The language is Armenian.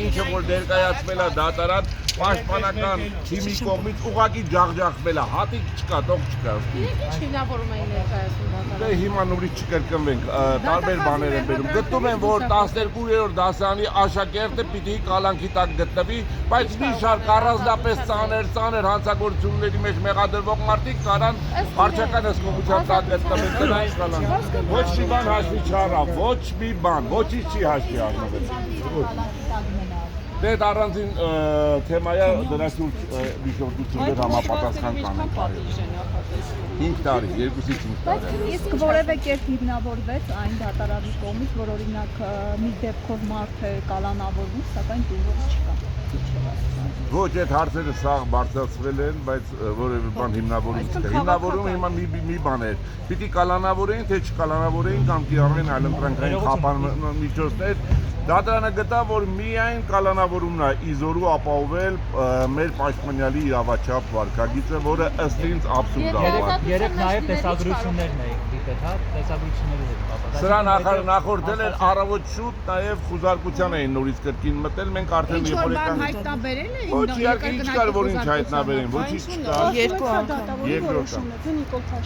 ինչը որ ներկայացվել է դատարան պաշտպանական թիմի կողմից ուղղակի ջախջախվել է, հատիկ չկա, տող չկա։ Ինչ հիմնավորում էին ներկայացնում դատարանը։ Դե հիմա նորից չկրկնվենք, տարբեր բաներ են բերում։ Գտնում են, որ 12-րդ դասարանի աշակերտը պիտի կալանքի տակ գտնվի, բայց մի շարք առանձնապես ծանր հանցագործությունների մեջ մեղադրվող մարդիկ կարան վարչական հսկողության տակ գտնվել տնային կալանքի։ Ոչ մի բան հաշվի չառավ, ոչ մի բան, ոչինչ չի հաշվի առնվել։ Դե առանձին թեմա է, դրա շուրջ միջոցություններ համապատասխան կանեն։ 5 տարի, 2-ից 5 տարի։ Իսկ որևէ կերպ հիմնավորվեց այն դատարանի կողմից, որ օրինակ մի դեպքով մարդ է կալանավորվում, սակայն դուրս չկա։ Ոչ, այդ հարցերը սաղ բարձրացվել են, բայց որևէ բան հիմնավորում չկա։ Հիմնավորումը հիմա մի բան է։ Պիտի կալանավորեին, թե չկալանավորեին կամ կիրառվեն այլընտրանքային խափան միջոցներ։ Դատարանը գտավ, որ միայն կալանավորումն է իզորու ապահովել մեր պաշտպանյալի իրավաչափ վարքագիծը, որը ըստ ինձ աբսուրդ է։ Երեք նաև տեսագրություններն էին դիտել, հա, տեսագրությունների հետ կապված։ Սրա նախորդել էր առավոտ շուտ, նաև խուզարկության էին նորից կրկին մտել, մենք արդեն Ինչ-որ հայտնաբերել էին։ Ոչ, իհարկե ինչ կար, որ ինչ հայտնաբերեն, ոչինչ չկա։ Երկու անգամ։ Երկրորդ անգամ։